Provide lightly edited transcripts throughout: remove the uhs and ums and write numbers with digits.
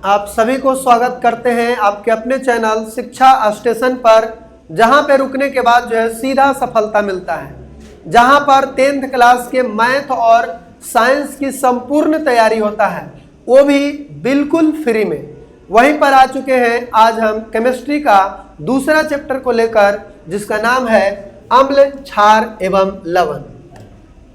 आप सभी को स्वागत करते हैं आपके अपने चैनल शिक्षा स्टेशन पर, जहां पे रुकने के बाद जो है सीधा सफलता मिलता है, जहां पर 10th क्लास के मैथ और साइंस की संपूर्ण तैयारी होता है, वो भी बिल्कुल फ्री में। वहीं पर आ चुके हैं आज हम केमिस्ट्री का दूसरा चैप्टर को लेकर, जिसका नाम है अम्ल, क्षार एवं लवण।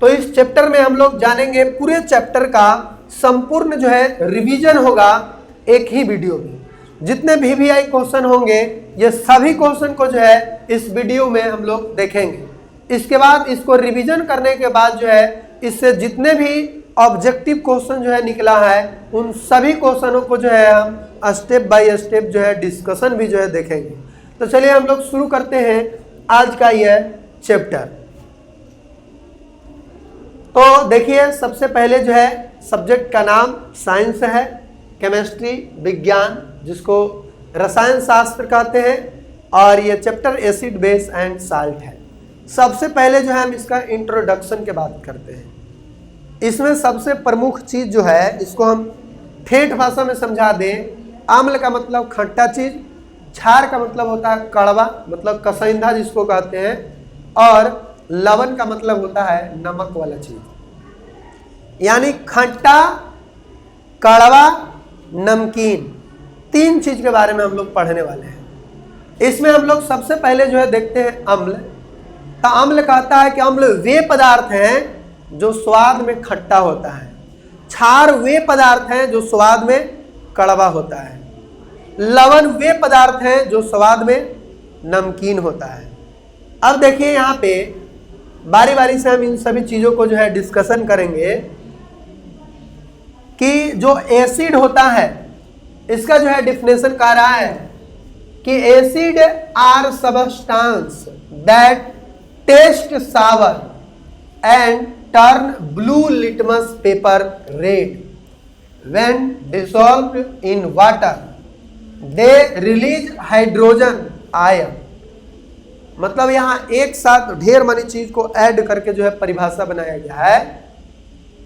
तो इस चैप्टर में हम लोग जानेंगे, पूरे चैप्टर का संपूर्ण जो है रिवीजन होगा एक ही वीडियो में। जितने भी आई क्वेश्चन होंगे ये सभी क्वेश्चन को जो है इस वीडियो में हम लोग देखेंगे। इसके बाद इसको रिवीजन करने के बाद जो है इससे जितने भी ऑब्जेक्टिव क्वेश्चन जो है निकला है, उन सभी क्वेश्चनों को जो है हम स्टेप बाय स्टेप जो है डिस्कशन भी जो है देखेंगे। तो चलिए हम लोग शुरू करते हैं आज का यह चैप्टर। तो देखिए, सबसे पहले जो है सब्जेक्ट का नाम साइंस है, केमिस्ट्री विज्ञान, जिसको रसायन शास्त्र कहते हैं, और ये chapter acid base and salt है। सबसे पहले जो है हम इसका इंट्रोडक्शन के बात करते हैं। इसमें सबसे प्रमुख चीज जो है, इसको हम ठेठ भाषा में समझा दें। अम्ल का मतलब खट्टा चीज, क्षार का मतलब होता है कड़वा, मतलब कसैंधा जिसको कहते हैं, और लवण का मतलब होता है नमक वाला चीज। यानी खट्टा, कड़वा, नमकीन, तीन चीज के बारे में हम लोग पढ़ने वाले हैं। इसमें हम लोग सबसे पहले जो है देखते हैं अम्ल। तो अम्ल कहता है कि अम्ल वे पदार्थ हैं जो स्वाद में खट्टा होता है, क्षार वे पदार्थ हैं जो स्वाद में कड़वा होता है, लवण वे पदार्थ हैं जो स्वाद में नमकीन होता है। अब देखिए यहाँ पे बारी बारी से हम इन सभी चीजों को जो है डिस्कशन करेंगे कि जो एसिड होता है, इसका जो है डिफिनेशन कह रहा है कि acid are substance that taste sour and turn blue litmus paper red when dissolved in water, they release hydrogen ion. मतलब यहाँ एक साथ ढेर मानी चीज को ऐड करके जो है परिभाषा बनाया गया है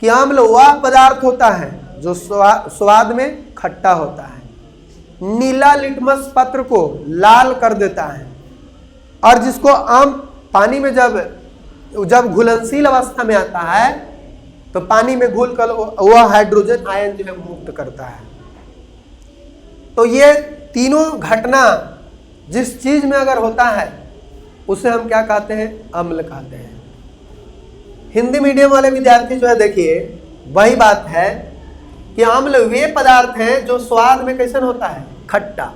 कि अम्ल वह पदार्थ होता है जो स्वाद में खट्टा होता है, नीला लिटमस पत्र को लाल कर देता है, और जिसको आम पानी में जब घुलनशील अवस्था में आता है तो पानी में घुल कर वह हाइड्रोजन आयन जो है मुक्त करता है। तो ये तीनों घटना जिस चीज में अगर होता है उसे हम क्या कहते हैं? अम्ल कहते हैं। हिंदी मीडियम वाले विद्यार्थी जो है देखिए, वही बात है कि अम्ल वे पदार्थ हैं जो स्वाद में कैसन होता है? खट्टा।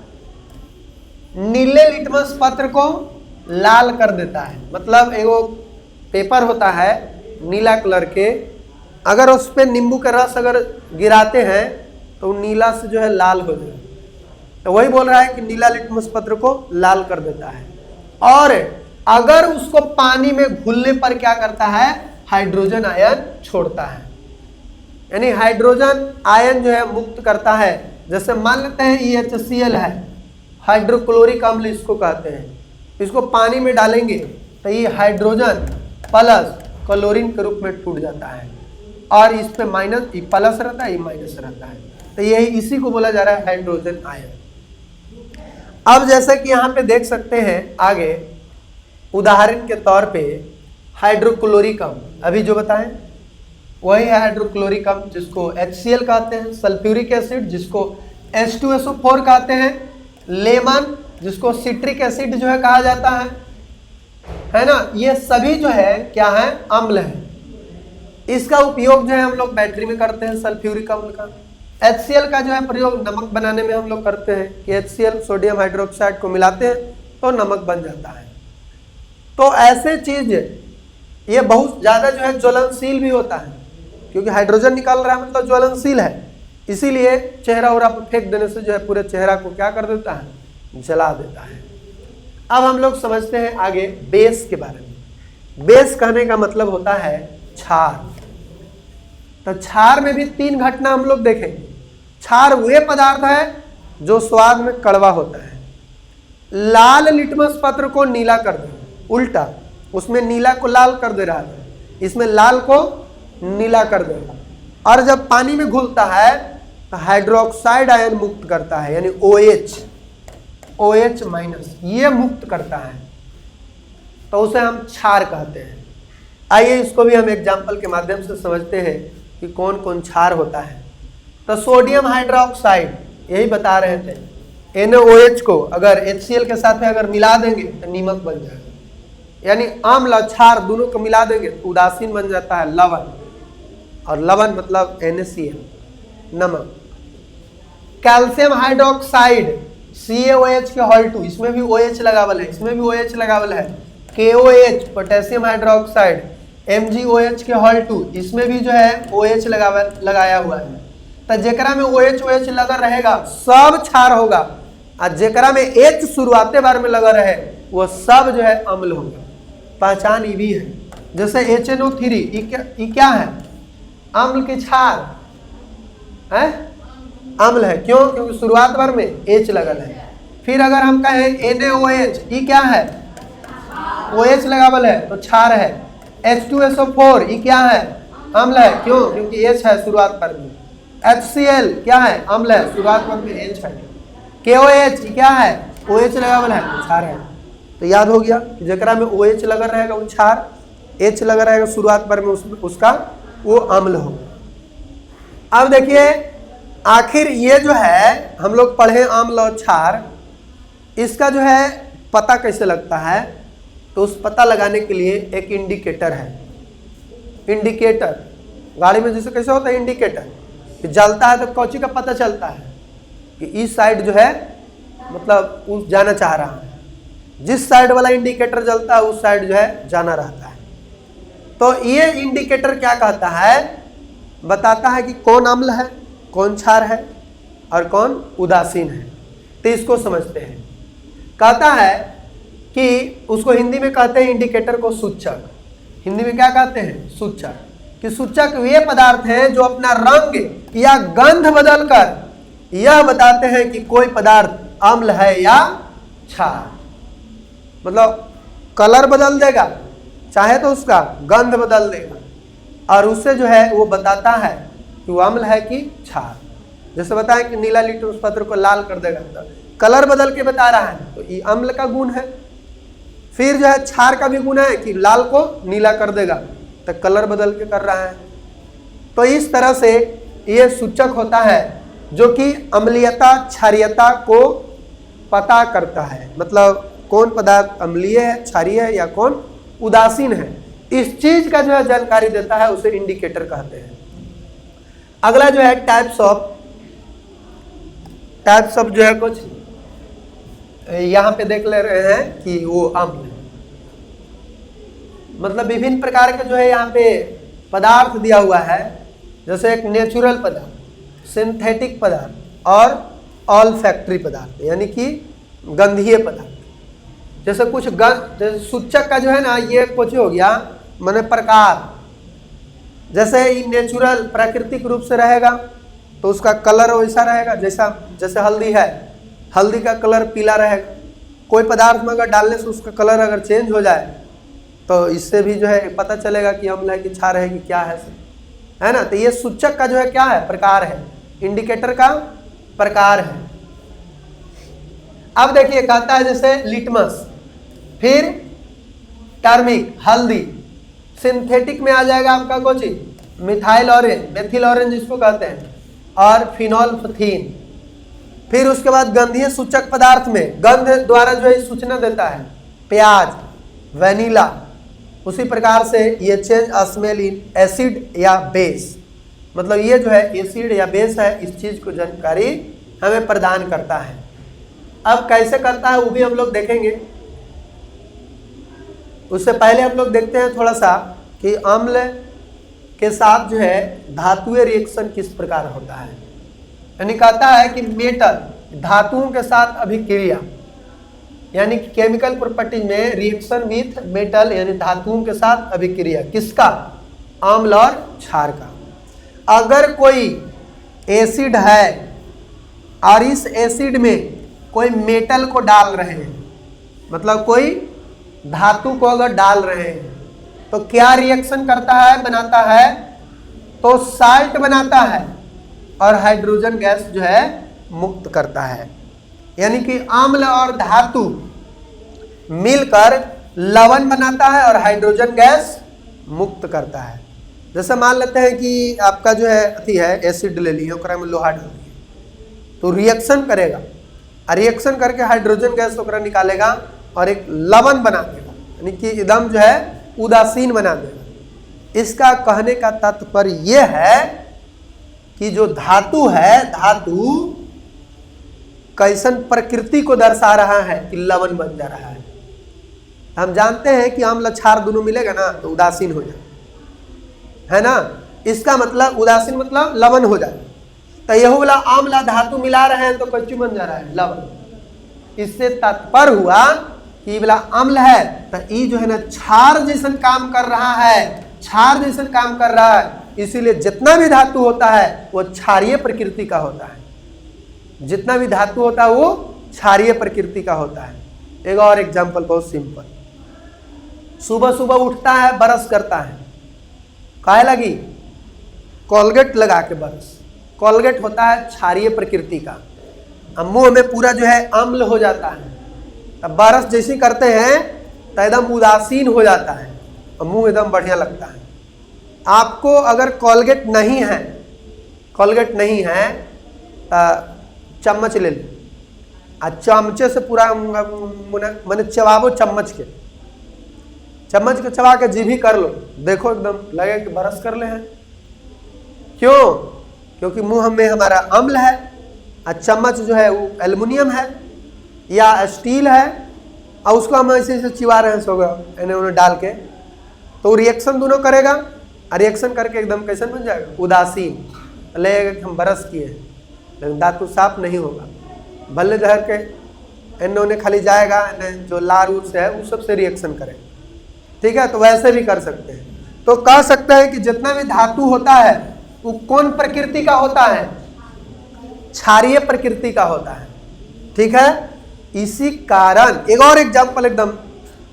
नीले लिटमस पत्र को लाल कर देता है, मतलब एगो पेपर होता है नीला कलर के, अगर उस पर नींबू का रस अगर गिराते हैं तो नीला से जो है लाल हो जाए। तो वही बोल रहा है कि नीला लिटमस पत्र को लाल कर देता है, और अगर उसको पानी में घुलने पर क्या करता है? हाइड्रोजन आयन छोड़ता है। यानी हाइड्रोजन आयन जो है मुक्त करता है। जैसे मान लेते हैं EHCl है, हाइड्रोक्लोरिक अम्ल इसको कहते हैं। इसको पानी में डालेंगे तो ये हाइड्रोजन प्लस क्लोरीन के रूप में टूट जाता है, और इस पे माइनस, ये प्लस रहता है, ये माइनस रहता है। तो यही इसी को बोला जा रहा है हाइड्रोजन आयन। अब जैसे कि यहाँ पे देख सकते हैं आगे, उदाहरण के तौर पे हाइड्रोक्लोरिक अम्ल अभी जो बताएं वही है हाइड्रोक्लोरिक अम्ल, जिसको HCl कहते हैं, सल्फ्यूरिक एसिड जिसको H2SO4 कहते हैं, लेमन जिसको सिट्रिक एसिड जो है कहा जाता है ना। ये सभी जो है क्या है? अम्ल है। इसका उपयोग जो है हम लोग बैटरी में करते हैं, सल्फ्यूरिक अम्ल का। HCl का जो है प्रयोग नमक बनाने में हम लोग करते हैं कि HCl सोडियम हाइड्रोक्साइड को मिलाते हैं तो नमक बन जाता है। तो ऐसे चीज ये बहुत ज्यादा जो है ज्वलनशील भी होता है, क्योंकि हाइड्रोजन निकाल रहा है मतलब ज्वलनशील है। इसीलिए चेहरा उरा पर फेंक देने से जो है पूरे चेहरा को क्या कर देता है? जला देता है। अब हम लोग समझते हैं आगे बेस के बारे में। बेस कहने का मतलब होता है क्षार। तो क्षार में भी तीन घटना हम लोग देखेंगे। क्षार वे पदार्थ है जो स्वाद में कड़वा होता है। लाल लिटमस पत्र को नीला कर दे, उल्टा, उसमें नीला को लाल कर दे रहा था, इसमें लाल को नीला कर देगा, और जब पानी में घुलता है हाइड्रोक्साइड आयन मुक्त करता है, यानी OH माइनस ये मुक्त करता है, तो उसे हम क्षार कहते हैं। आइए इसको भी हम एग्जाम्पल के माध्यम से समझते हैं कि कौन कौन क्षार होता है। तो सोडियम हाइड्रोक्साइड यही बता रहे थे, NaOH को अगर HCl के साथ में अगर मिला देंगे तो नीमक बन जाएगा, यानी अम्ल और क्षार दोनों को मिला देंगे तो उदासीन बन जाता है लवण, और लवण मतलब NaCl नमक। कैल्शियम हाइड्रोक्साइड CaOH के होल 2, इसमें भी OH लगावल है, इसमें भी OH लगावल है। KOH पोटेशियम हाइड्रोक्साइड MgOH के होल 2, इसमें भी जो है OH लगाया हुआ है। तो जेकरा में OH लगा रहेगा सब क्षार होगा, और जेकरा में H शुरुआते बार में लगा रहे वो सब जो है अम्ल होगा। पहचान ये भी है, जैसे HNO3 ये क्या है? अम्ल की क्षार है, अम्ल है। क्यों? क्योंकि शुरुआत बार में H लगल है। फिर अगर हम कहें NaOH ये क्या है? OH लगावल है तो क्षार है। H2SO4 ये क्या है? अम्ल है। क्यों? क्योंकि H है शुरुआत पर में। HCl क्या है? अम्ल है, शुरुआत पर में H है। KOH ये क्या है? OH लगावल है तो क्षार है। तो याद हो गया कि जकरा में OH लगा रहेगा वो क्षार, H लगा रहेगा शुरुआत पर में उसका वो अम्ल होगा। अब देखिए आखिर ये जो है हम लोग पढ़े अम्ल और क्षार, इसका जो है पता कैसे लगता है, तो उस पता लगाने के लिए एक इंडिकेटर है। इंडिकेटर गाड़ी में जैसे कैसे होता है इंडिकेटर, कि जलता है तो कौची का पता चलता है कि इस साइड जो है मतलब उस जाना चाह रहा है, जिस साइड वाला इंडिकेटर जलता है उस साइड जो है जाना रहता है। तो ये इंडिकेटर क्या कहता है, बताता है कि कौन अम्ल है, कौन क्षार है और कौन उदासीन है। तो इसको समझते हैं। कहता है कि उसको हिंदी में कहते हैं इंडिकेटर को सूचक। हिंदी में क्या कहते हैं? सूचक। कि सूचक वे पदार्थ हैं जो अपना रंग या गंध बदलकर यह बताते हैं कि कोई पदार्थ अम्ल है या क्षार। मतलब कलर बदल देगा, चाहे तो उसका गंध बदल देगा, और उससे जो है वो बताता है कि वो अम्ल है कि क्षार। जैसे बताएं कि नीला लिटमस पत्र को लाल कर देगा तो कलर बदल के बता रहा है, तो ये अम्ल का गुण है। फिर जो है क्षार का भी गुण है कि लाल को नीला कर देगा, तो कलर बदल के कर रहा है। तो इस तरह से ये सूचक होता है जो कि अम्लीयता क्षारीयता को पता करता है। मतलब कौन पदार्थ अम्लीय है, क्षारीय है या कौन उदासीन है, इस चीज का जो है जानकारी देता है, उसे इंडिकेटर कहते हैं। अगला जो है टाइप्स ऑफ जो है कुछ यहाँ पे देख ले रहे हैं कि वो अम्ल है। मतलब विभिन्न प्रकार के जो है यहाँ पे पदार्थ दिया हुआ है, जैसे एक नेचुरल पदार्थ, सिंथेटिक पदार्थ और ऑल्फैक्टरी पदार्थ, यानी कि गंधीय पदार्थ। जैसे कुछ जैसे सूचक का जो है ना ये कुछ हो गया माने प्रकार। जैसे ये नेचुरल प्राकृतिक रूप से रहेगा तो उसका कलर वैसा रहेगा, जैसे हल्दी है, हल्दी का कलर पीला रहेगा। कोई पदार्थ में अगर डालने से उसका कलर अगर चेंज हो जाए तो इससे भी जो है पता चलेगा कि अम्ल है कि क्षार है कि क्या है ना। तो ये सूचक का जो है क्या है? प्रकार है, इंडिकेटर का प्रकार है। अब देखिए कहता है जैसे लिटमस, फिर टर्मिक हल्दी, सिंथेटिक में आ जाएगा आपका कुछ मिथाइल ऑरेंज, मेथिल ऑरेंज जिसको कहते हैं, और फिनोल्फथीन। फिर उसके बाद गंधीय सूचक पदार्थ में गंध द्वारा जो है सूचना देता है, प्याज, वैनिला। उसी प्रकार से ये चेंज स्मेल इन एसिड या बेस, मतलब ये जो है एसिड या बेस है, इस चीज को जानकारी हमें प्रदान करता है। अब कैसे करता है वो भी हम लोग देखेंगे। उससे पहले हम लोग देखते हैं थोड़ा सा कि अम्ल के साथ जो है धातुएं रिएक्शन किस प्रकार होता है। यानी कहता है कि मेटल धातुओं के साथ अभिक्रिया, यानी कि केमिकल प्रॉपर्टी में रिएक्शन विथ मेटल, यानी धातुओं के साथ अभिक्रिया किसका? अम्ल और क्षार का। अगर कोई एसिड है और इस एसिड में कोई मेटल को डाल रहे हैं, मतलब कोई धातु को अगर डाल रहे हैं, तो क्या रिएक्शन करता है? बनाता है तो साल्ट बनाता है। और हाइड्रोजन गैस जो है मुक्त करता है। यानी कि अम्ल और धातु मिलकर लवण बनाता है और हाइड्रोजन गैस मुक्त करता है। जैसे मान लेते हैं कि आपका जो है अथी है एसिड ले लिए, ओकरा में लोहा डाल दिए तो रिएक्शन करेगा, और रिएक्शन करके हाइड्रोजन गैस ओकरा निकालेगा और एक लवण बना देगा, यानी कि एकदम जो है उदासीन बना देगा। इसका कहने का तात्पर्य यह है कि जो धातु है, धातु कैसन प्रकृति को दर्शा रहा है कि लवण बन जा रहा है। हम जानते हैं कि अम्ल क्षार दोनों मिलेगा ना तो उदासीन हो जाए, है ना। इसका मतलब उदासीन मतलब लवण हो जाए। तो यह वाला अम्ल धातु मिला रहे हैं तो कच्चू बन जा रहा है लवण। इससे तात्पर्य हुआ कि वाला अम्ल है तो ये जो है ना क्षार जैसा काम कर रहा है, क्षार जैसा काम कर रहा है। इसीलिए जितना भी धातु होता है वो क्षारीय प्रकृति का होता है। जितना भी धातु होता है वो क्षारीय प्रकृति का होता है। एक और एग्जांपल बहुत सिंपल, सुबह सुबह उठता है, ब्रश करता है, काहे लगी? कोलगेट लगा के ब्रश। कोलगेट होता है क्षारीय प्रकृति का, अब मुंह में पूरा जो है अम्ल हो जाता है। तब ब्रश जैसे करते हैं तो एकदम उदासीन हो जाता है और मुंह एकदम बढ़िया लगता है। आपको अगर कोलगेट नहीं है, कोलगेट नहीं है तो चम्मच ले लो और चमचे से पूरा मैंने चबावो, चम्मच के चबा के जीभी कर लो, देखो एकदम लगे कि ब्रश कर ले हैं। क्यों? क्योंकि मुंह में हमारा अम्ल है और चम्मच जो है वो एल्युमिनियम है या स्टील है और उसको हम ऐसे ऐसे चिवा रहे हैं सोगा इन्हें उन्हें डाल के, तो रिएक्शन दोनों करेगा और रिएक्शन करके एकदम कैसे बन जाएगा? उदासीन लगेगा कि हम ब्रश किए हैं, लेकिन धातु साफ नहीं होगा। भले जहर के इन्होंने खाली जाएगा, जो लार उर से है उस सबसे रिएक्शन करेगा। ठीक है, तो वैसे भी कर सकते हैं। तो कह सकते हैं कि जितना भी धातु होता है वो कौन प्रकृति का होता है? क्षारीय प्रकृति का होता है। ठीक है, इसी कारण एक और एग्जाम्पल एकदम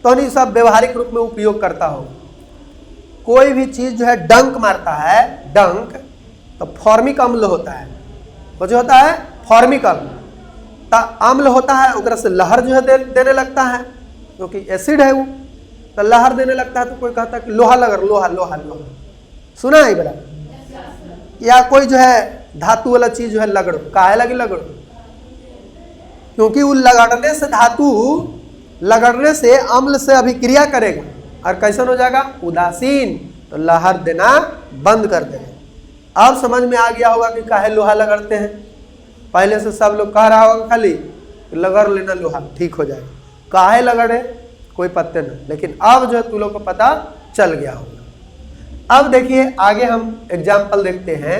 तो नहीं सब व्यवहारिक रूप में उपयोग करता हो। कोई भी चीज जो है डंक मारता है, डंक तो फॉर्मिक अम्ल होता है। वो जो होता है फॉर्मिक अम्ल अम्ल होता है, उधर से लहर जो है देने लगता है, क्योंकि एसिड है वो, तो लहर देने लगता है। तो कोई कहता है कि लोहा लगा, लोहा लोहा लोहा, सुना है बड़ा? या कोई जो है धातु वाला चीज जो है लगड़ो, काहे लगी लगड़ो? क्योंकि वो लगड़ने से, धातु लगड़ने से अम्ल से अभिक्रिया करेगा और कैसन हो जाएगा? उदासीन, तो लहर देना बंद कर देगा। अब समझ में आ गया होगा कि काहे लोहा लगड़ते हैं। पहले से सब लोग कह रहा होगा खाली लगड़ लेना लोहा ठीक हो जाएगा, काहे लगड़े कोई पत्ते नहीं, लेकिन अब जो है तू लोग को पता चल गया होगा। अब देखिए आगे हम एग्जाम्पल देखते हैं।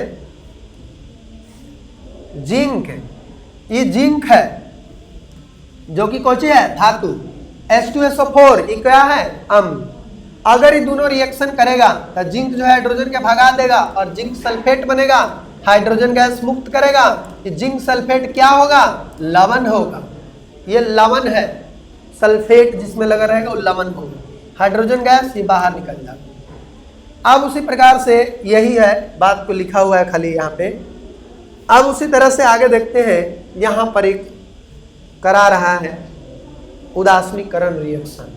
जिंक, ये जिंक है जो कि कौन सी है? धातु। H2SO4 ये क्या है? अम्ल। अगर ये दोनों रिएक्शन करेगा तो जिंक जो है हाइड्रोजन के भगा देगा और जिंक सल्फेट बनेगा, हाइड्रोजन गैस मुक्त करेगा। ये जिंक सल्फेट क्या होगा? लवण होगा। ये लवण है, सल्फेट जिसमें लगा रहेगा वो लवण होगा, हाइड्रोजन गैस ये बाहर निकल जाएगा। अब उसी प्रकार से यही है, बात को लिखा हुआ है खाली यहाँ पे। अब उसी तरह से आगे देखते हैं, यहाँ पर एक करा रहा है उदासीनीकरण रिएक्शन।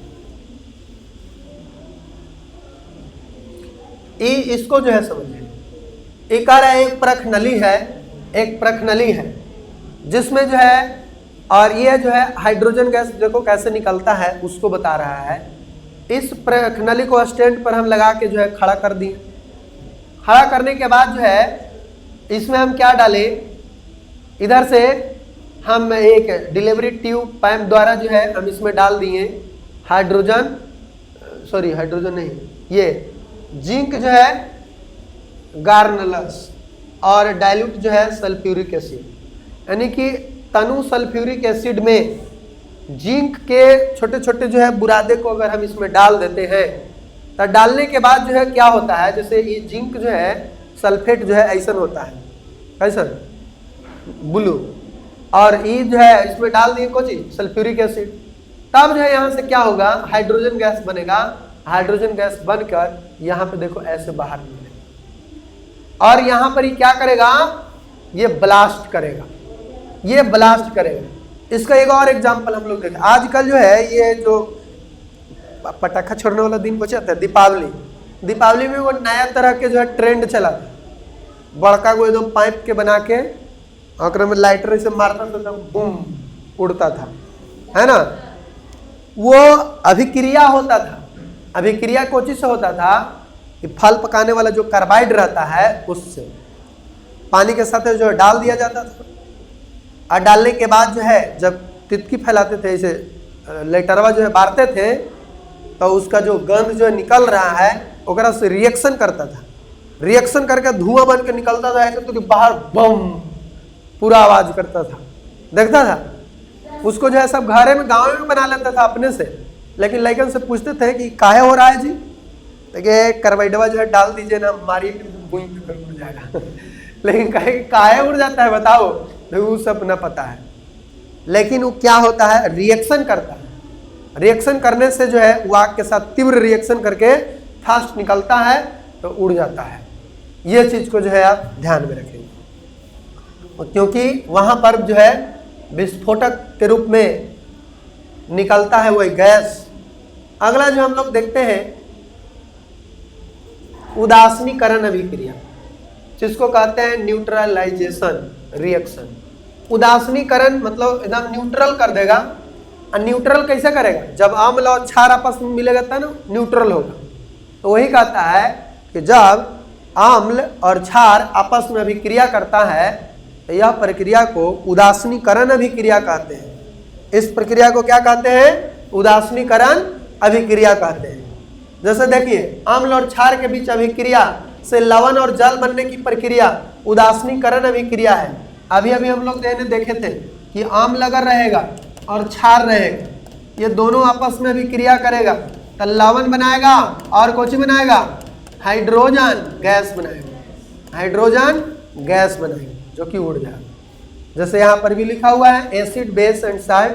इसको जो है समझिए, एक कह रहा है एक प्रखनली है, एक प्रखनली है जिसमें जो है, और ये जो है हाइड्रोजन गैस देखो कैसे निकलता है उसको बता रहा है। इस प्रखनली को स्टैंड पर हम लगा के जो है खड़ा कर दिए। खड़ा करने के बाद जो है इसमें हम क्या डालें? इधर से हम एक डिलीवरी ट्यूब पाइप द्वारा जो है हम इसमें डाल दिए हाइड्रोजन, सॉरी हाइड्रोजन नहीं, ये जिंक जो है गार्नलस और डाइल्यूट जो है सल्फ्यूरिक एसिड, यानी कि तनु सल्फ्यूरिक एसिड में जिंक के छोटे छोटे जो है बुरादे को अगर हम इसमें डाल देते हैं तो डालने के बाद जो है क्या होता है? जैसे ये जिंक जो है सल्फेट जो है ऐसा होता है, कैसा ब्लू, और ये जो है इसमें डाल दिए कोई सल्फ्यूरिक एसिड, तब जो है यहाँ से क्या होगा? हाइड्रोजन गैस बनेगा। हाइड्रोजन गैस बनकर यहाँ पे देखो ऐसे बाहर निकलेगा और यहाँ पर ये क्या करेगा? ये ब्लास्ट करेगा, ये ब्लास्ट करेगा। इसका एक और एग्जांपल हम लोग देखें। आजकल जो है ये जो पटाखा छोड़ने वाला दिन बचा था दीपावली, दीपावली में वो नया तरह के जो है ट्रेंड चला था, बड़का को एकदम पाइप के बना के और में लाइटर से मारता था तो बूम उड़ता था, है ना। वो अभिक्रिया होता था। अभिक्रिया कोची से होता था कि फल पकाने वाला जो कार्बाइड रहता है उससे पानी के साथ जो डाल दिया जाता था, और डालने के बाद जो है जब तितकी फैलाते थे, इसे लेटरवा जो है बारते थे, तो उसका जो गंध जो निकल रहा है ओकरा से रिएक्शन करता था, रिएक्शन करके धुआं बन के निकलता था ऐसे, तो कि बाहर बम पूरा आवाज करता था, देखता था। उसको जो है सब घरे में गाँव में बना लेता था अपने से, लेकिन लड़कन से पूछते थे कि काहे हो रहा है जी, देखिए कार्बाइडवा जो है डाल दीजिए ना, मारिए उड़ जाएगा। लेकिन कहे काहे उड़ जाता है बताओ, वो सब न पता है। लेकिन वो क्या होता है, रिएक्शन करता है। रिएक्शन करने से जो है वो आग के साथ तीव्र रिएक्शन करके फास्ट निकलता है तो उड़ जाता है। ये चीज को जो है आप ध्यान में रखेंगे, क्योंकि वहां पर जो है विस्फोटक के रूप में निकलता है वही गैस। अगला जो हम लोग देखते हैं उदासीनीकरण अभिक्रिया, जिसको कहते हैं न्यूट्रलाइजेशन रिएक्शन। उदासीनीकरण मतलब एकदम न्यूट्रल कर देगा। और न्यूट्रल कैसे करेगा, जब अम्ल और क्षार आपस में मिलेगा तब ना न्यूट्रल होगा। तो वही कहता है कि जब अम्ल और क्षार आपस में अभिक्रिया करता है तो यह प्रक्रिया को उदासीनीकरण अभिक्रिया कहते हैं। इस प्रक्रिया को क्या कहते हैं, उदासीनीकरण अभिक्रिया कहते हैं। जैसे देखिए अम्ल और क्षार के बीच अभिक्रिया से लवण और जल बनने की प्रक्रिया उदासीनीकरण अभिक्रिया है। अभी अभी हम लोग देखे थे कि अम्ल अगर रहेगा और क्षार रहेगा, ये दोनों आपस में अभिक्रिया करेगा तो लवण बनाएगा और कौन बनाएगा, हाइड्रोजन गैस बनाएगा, हाइड्रोजन गैस बनाएगा जो कि उड़ जाएगा। जैसे यहाँ पर भी लिखा हुआ है एसिड बेस एंड साल्ट,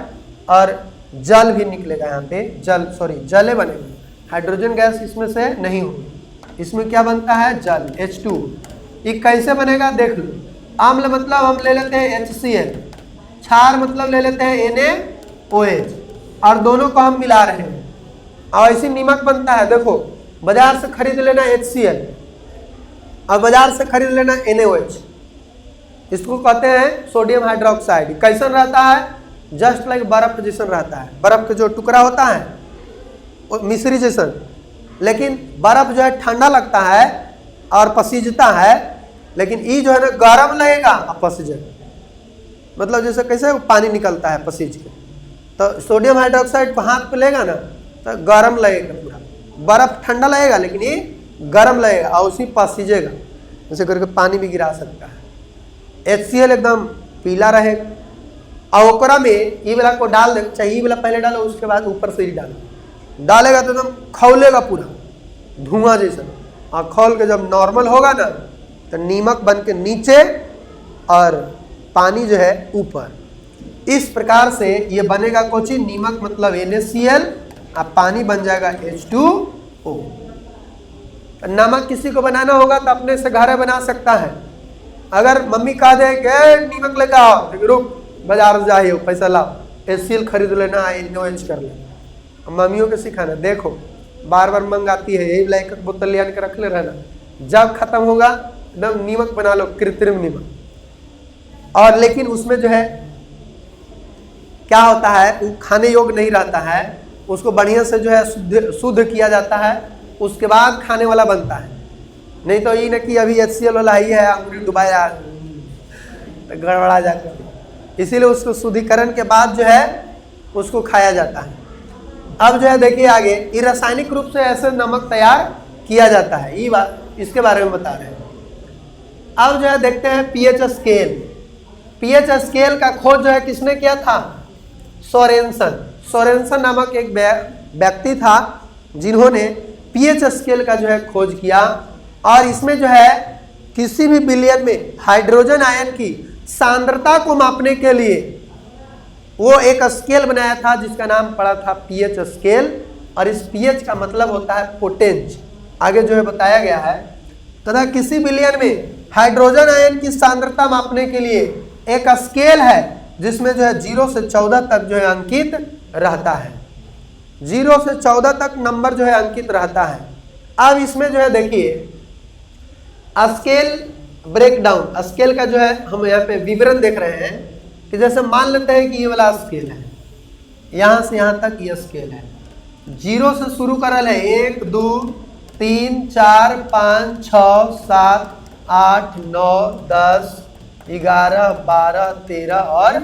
और जल भी निकलेगा यहाँ पे, जले बनेगा, हाइड्रोजन गैस इसमें से नहीं होगी। इसमें क्या बनता है, जल H2। ये कैसे बनेगा देख लो। अम्ल मतलब हम ले लेते हैं HCl, क्षार मतलब ले लेते हैं NaOH, और दोनों को हम मिला रहे हैं और ऐसे नीमक बनता है। देखो बाजार से खरीद लेना HCl और बाजार से खरीद लेना NaOH, इसको कहते हैं सोडियम हाइड्रोक्साइड। कैसन रहता है, जस्ट लाइक बर्फ जैसन रहता है, बर्फ का जो टुकड़ा होता है मिश्री जैसन, लेकिन बर्फ जो है ठंडा लगता है और पसीजता है, लेकिन ये जो है ना गर्म लगेगा और पसीजेगा। मतलब जैसे कैसे पानी निकलता है पसीज के, तो सोडियम हाइड्रोक्साइड को हाथ पे लेगा ना तो गर्म लगेगा पूरा, बर्फ ठंडा लगेगा लेकिन ये गर्म लगेगा और उसी पसीजेगा, जैसे करके पानी भी गिरा सकता है। HCl एकदम पीला रहेगा और ओकरा में ये वाला को डाल दे, चाहिए वाला पहले डालो उसके बाद ऊपर से ही डालेगा तो एकदम खौलेगा पूरा धुआं जैसा, और खौल के जब नॉर्मल होगा ना तो नीमक बन के नीचे और पानी जो है ऊपर। इस प्रकार से ये बनेगा कोची, नीमक मतलब NaCl और पानी बन जाएगा H2O। नमक किसी को बनाना होगा तो अपने से घर बना सकता है। अगर मम्मी कह दे कि नीमक लेकर आओ, तो रुक बाजार जाइए पैसा लाओ, HCl खरीद लेना, NaOH कर लेना। मम्मियों को सिखाना, देखो बार बार मंगाती है, यही लाइक बोतल ले आने के रख ले रहना, जब खत्म होगा एकदम नीमक बना लो, कृत्रिम नीमक। और लेकिन उसमें जो है क्या होता है, वो खाने योग्य नहीं रहता है, उसको बढ़िया से जो है शुद्ध किया जाता है, उसके बाद खाने वाला बनता है। नहीं तो ये ना कि अभी HCl वाला ही है अंगूरी डुबाया तो गड़बड़ा जाता है, इसीलिए उसको शुद्धिकरण के बाद जो है उसको खाया जाता है। अब जो है देखिए आगे, ये रासायनिक रूप से ऐसे नमक तैयार किया जाता है, ये बात इसके बारे में बता रहे हैं। अब जो है देखते हैं pH स्केल। pH स्केल का खोज जो है किसने किया था, सोरेनसन नामक एक व्यक्ति था जिन्होंने pH स्केल का जो है खोज किया, और इसमें जो है किसी भी विलयन में हाइड्रोजन आयन की सांद्रता को मापने के लिए वो एक स्केल बनाया था जिसका नाम पड़ा था pH स्केल। और इस pH का मतलब होता है पोटेंज, आगे जो है बताया गया है। तथा किसी विलयन में हाइड्रोजन आयन की सांद्रता मापने के लिए एक स्केल है जिसमें जो है 0 से 14 तक जो है अंकित रहता है। 0 से 14 तक नंबर जो है अंकित रहता है। अब इसमें जो है देखिए स्केल ब्रेकडाउन, स्केल का जो है हम यहाँ पे विवरण देख रहे हैं कि जैसे मान लेते हैं कि ये वाला स्केल है, यहाँ से यहाँ तक ये स्केल है। 0 से शुरू करल है 1 2 3 4 5 6 7 8 9 10 11 12 13 और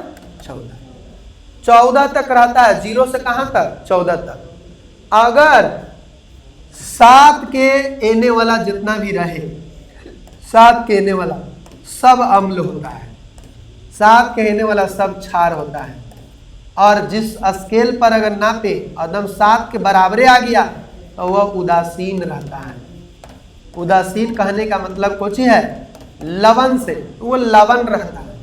14 तक रहता है। 0 से कहाँ तक? 14 तक। अगर 7 के एने वाला जितना भी रहे, 7 के एने वाला सब अम्ल होता है, 7 के एने वाला सब क्षार होता है। और जिस स्केल पर अगर नापे एकदम 7 के बराबरे आ गया तो वह उदासीन रहता है। उदासीन कहने का मतलब कुछ है लवण से, तो वो लवण रहता है।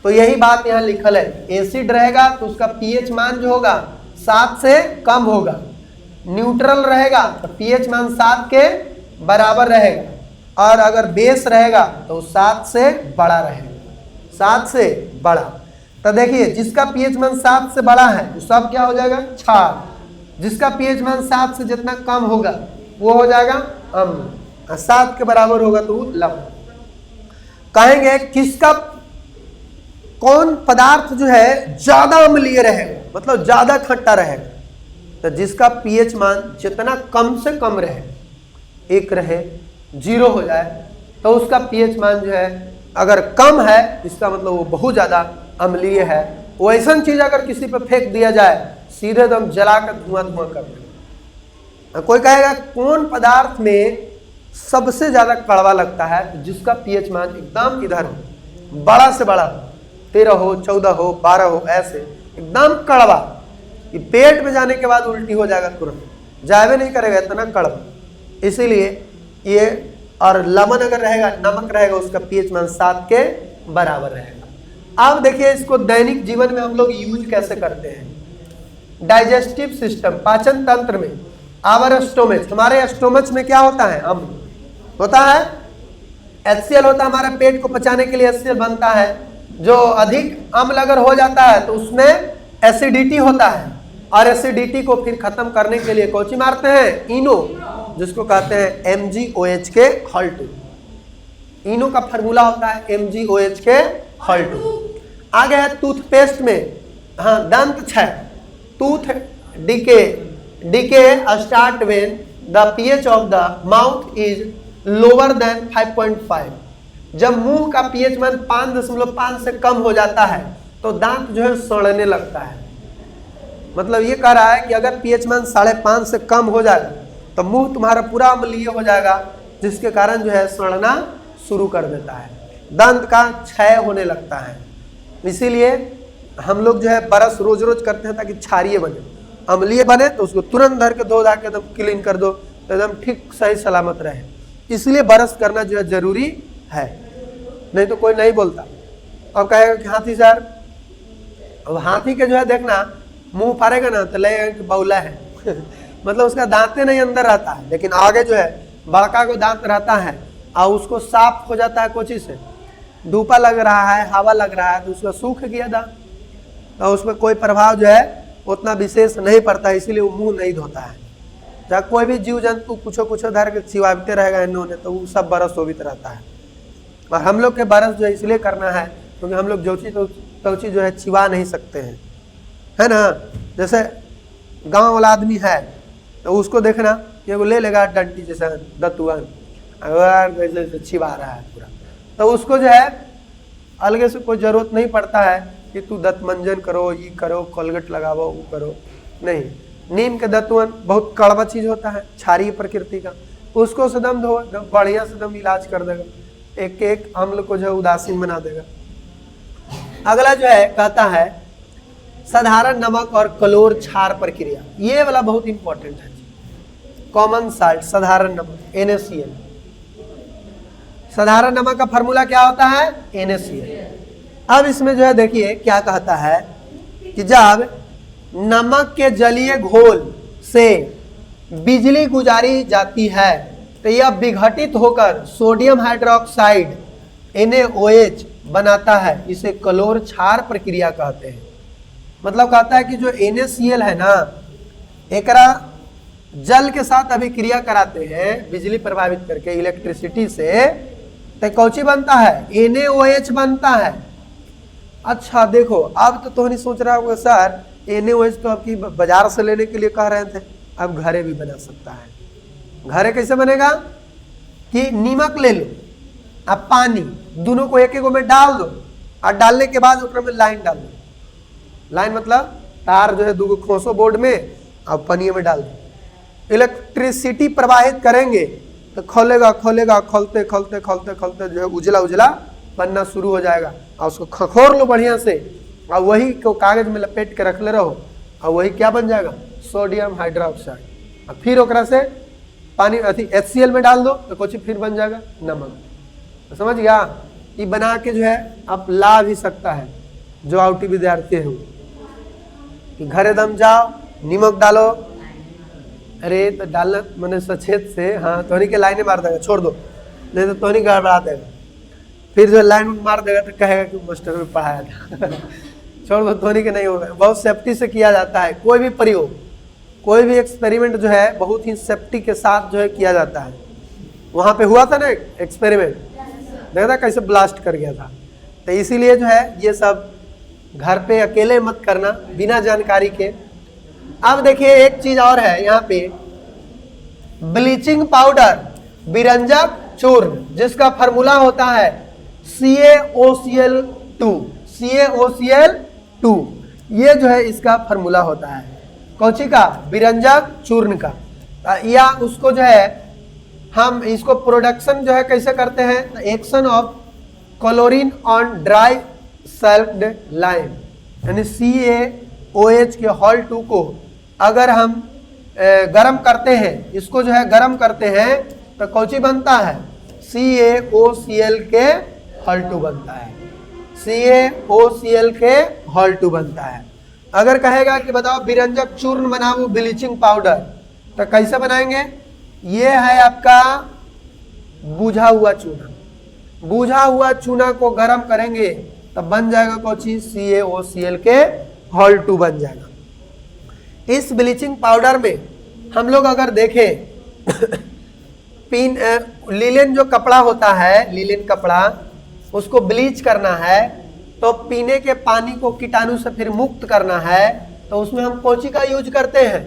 तो यही बात यहाँ लिखल है, एसिड रहेगा तो उसका पीएच मान जो होगा 7 से कम होगा। न्यूट्रल रहेगा तो पीएच मान 7 के बराबर रहेगा। और अगर बेस रहेगा तो 7 से बड़ा रहेगा, 7 से बड़ा। तो देखिए जिसका पीएच मान 7 से बड़ा है तो सब क्या हो जाएगा? क्षार। जिसका पीएच मान 7 से जितना कम होगा वो हो जाएगा अम्ल। 7 के बराबर होगा तो लवण। कहेंगे किसका, कौन पदार्थ जो है ज्यादा अम्लीय रहेगा, मतलब ज्यादा खट्टा रहेगा? तो जिसका पीएच मान जितना कम से कम रहे, 1 रहे, 0 हो जाए, तो उसका पीएच मान जो है अगर कम है इसका मतलब वो बहुत ज्यादा अम्लीय है। वो ऐसा चीज अगर किसी पर फेंक दिया जाए सीधे दम जलाकर धुआं धुआं कर देगा। कोई कहेगा कौन पदार्थ में सबसे ज्यादा कड़वा लगता है? तो जिसका पीएच मान एकदम इधर हो, बड़ा से बड़ा हो, 13 हो 14 हो 12 हो, ऐसे एकदम कड़वा कि पेट में जाने के बाद उल्टी हो जाएगा, तुरंत जावे नहीं करेगा, इतना कड़वा। इसीलिए ये, और लवण अगर रहेगा, नमक रहेगा, उसका पीएच मान 7 के बराबर रहेगा। अब देखिए इसको दैनिक जीवन में हम लोग यूज कैसे करते हैं। डाइजेस्टिव सिस्टम, पाचन तंत्र में आवर स्टोमच, हमारे स्टोमच में क्या होता है? अम्ल होता है। HCl होता है, हमारे पेट को पचाने के लिए HCl बनता है। जो अधिक अम्ल अगर हो जाता है तो उसमें एसिडिटी होता है, और एसिडिटी को फिर खत्म करने के लिए कौची मारते हैं? इनो, जिसको कहते हैं MgOH के हॉल्ट। इनो का फार्मूला होता है MgOH के हॉल्ट। आगे है टूथपेस्ट में, हाँ, दंत क्षय, tooth decay start when the pH of the mouth is lower than 5.5। जब मुंह का पीएच मान 5.5 से कम हो जाता है तो दांत जो है सड़ने लगता है। मतलब ये कह रहा है कि अगर पीएच मान 5.5 से कम हो जाएगा तो मुंह तुम्हारा पूरा अम्लीय हो जाएगा, जिसके कारण जो है सड़ना शुरू कर देता है, दंत का क्षय होने लगता है। इसीलिए हम लोग जो है ब्रश रोज रोज करते हैं ताकि क्षारीय बने। अम्लीय बने तो उसको तुरंत धर के धो धा के एकदम क्लीन कर दो तो एकदम ठीक सही सलामत रहे। इसलिए ब्रश करना जो है जरूरी है, नहीं तो कोई नहीं बोलता। अब कहेगा कि हाथी सर, अब हाथी के जो है देखना मुंह फाड़ेगा ना तो लगेगा कि बौला है मतलब उसका दांते नहीं अंदर रहता है, लेकिन आगे जो है बड़का को दांत रहता है और उसको साफ हो जाता है कोची से, धूपा लग रहा है, हवा लग रहा है तो उसका सूख गया दांत, तो उसमें कोई प्रभाव जो है उतना विशेष नहीं पड़ता है, इसीलिए वो मुंह नहीं धोता है। जब कोई भी जीव जंतु कुछ धर के चिवाते रहेगा इन्होंने तो वो सब बरस होवित रहता है। और हम लोग के बरस जो है इसलिए करना है क्योंकि हम लोग जोची तोची जो है चिवा नहीं सकते हैं, है ना। जैसे गांव वाला आदमी है तो उसको देखना कि वो ले लेगा डंटी जैसा दतुआन, जैसे चिवा रहा है पूरा, तो उसको जो है अलग से कोई जरूरत नहीं पड़ता है कि तू दंत मंजन करो, ये करो, कोलगेट लगाओ, वो करो, नहीं। नीम के दतुअन बहुत कड़वा चीज होता है, क्षारीय प्रकृति का, उसको सदम धो बढ़िया से दम इलाज कर देगा, एक एक अम्ल को जो है उदासीन बना देगा। अगला जो है कहता है साधारण नमक और क्लोर क्षार प्रक्रिया, ये वाला बहुत इंपॉर्टेंट है। कॉमन साल्ट, साधारण नमक NaCl। साधारण नमक का फार्मूला क्या होता है? NaCl। अब इसमें जो है देखिए क्या कहता है कि जब नमक के जलीय घोल से बिजली गुजारी जाती है तो तो यह विघटित होकर सोडियम हाइड्रोक्साइड NaOH बनाता है। इसे क्लोर क्षार प्रक्रिया कहते हैं। मतलब कहता है कि जो NaCl है ना, एकरा जल के साथ अभिक्रिया कराते हैं बिजली प्रभावित करके इलेक्ट्रिसिटी से, तो कौची बनता है? NaOH बनता है। अच्छा देखो, अब तो नहीं सोच रहा होगा सर NaOH तो आपकी बाजार से लेने के लिए कह रहे थे, अब घरे भी बना सकता है। घरे कैसे बनेगा कि नीमक ले लो, अब पानी, दोनों को एक एक में डाल दो, और डालने के बाद उसमें लाइन डाल दो। लाइन मतलब तार जो है दो खोसो बोर्ड में, अब पानी में डाल दो, इलेक्ट्रिसिटी प्रवाहित करेंगे तो खोलेगा खोलेगा, खोलते खोलते खोलते खोलते जो है उजला उजला बनना शुरू हो जाएगा। और उसको खखोर लो बढ़िया से, और वही को कागज में लपेट के रख ले रहो, और वही क्या बन जाएगा? Sodium hydroxide. और फिर ओकरा से पानी HCl में डाल दो तो कुछ फिर बन जाएगा नमक। तो समझ गया? ये बना के जो है आप ला भी सकता है। जो आउटी विद्यार्थी है कि घरे दम जाओ, नीमक डालो, अरे तो डालना मैंने सचेत से, हाँ तोहनी के लाइने मार देगा, छोड़ दो, नहीं तो तोहनी गड़बड़ा देगा। फिर जो लाइन मार देगा तो कहेगा कि मास्टर में पढ़ाया था। छोड़ दो, तोहनी के नहीं होगा। बहुत सेफ्टी से किया जाता है कोई भी प्रयोग, कोई भी एक्सपेरिमेंट जो है बहुत ही सेफ्टी के साथ जो है किया जाता है। वहाँ पे हुआ था ना एक्सपेरिमेंट, देखा था कैसे ब्लास्ट कर गया था। तो इसीलिए जो है ये सब घर पे अकेले मत करना बिना जानकारी के। अब देखिए एक चीज और है यहाँ पे, ब्लीचिंग पाउडर, विरंजक चूर्ण, जिसका फार्मूला होता है CaOCl2। CaOCl2 ये जो है इसका फार्मूला होता है कौची का? विरंजक चूर्ण का। या उसको जो है हम इसको प्रोडक्शन जो है कैसे करते हैं? Action of chlorine on dry slaked lime, यानी CaOH के हॉल 2 को अगर हम गरम करते हैं, इसको जो है गरम करते हैं तो कौची बनता है? CaOCl के हॉल 2 बनता है। CaOCl के हॉल 2 बनता है। अगर कहेगा कि बताओ विरंजक चूर्ण बनाओ ब्लीचिंग पाउडर, तो कैसे बनाएंगे? ये है आपका बुझा हुआ चूना। बुझा हुआ चूना को गरम करेंगे तब बन जाएगा कौची? CaOCl के हॉल 2 बन जाएगा। इस ब्लीचिंग पाउडर में हम लोग अगर देखें लिलेन जो कपड़ा होता है, लिलेन कपड़ा, उसको ब्लीच करना है तो पीने के पानी को कीटाणु से फिर मुक्त करना है, तो उसमें हम कौची का यूज करते हैं?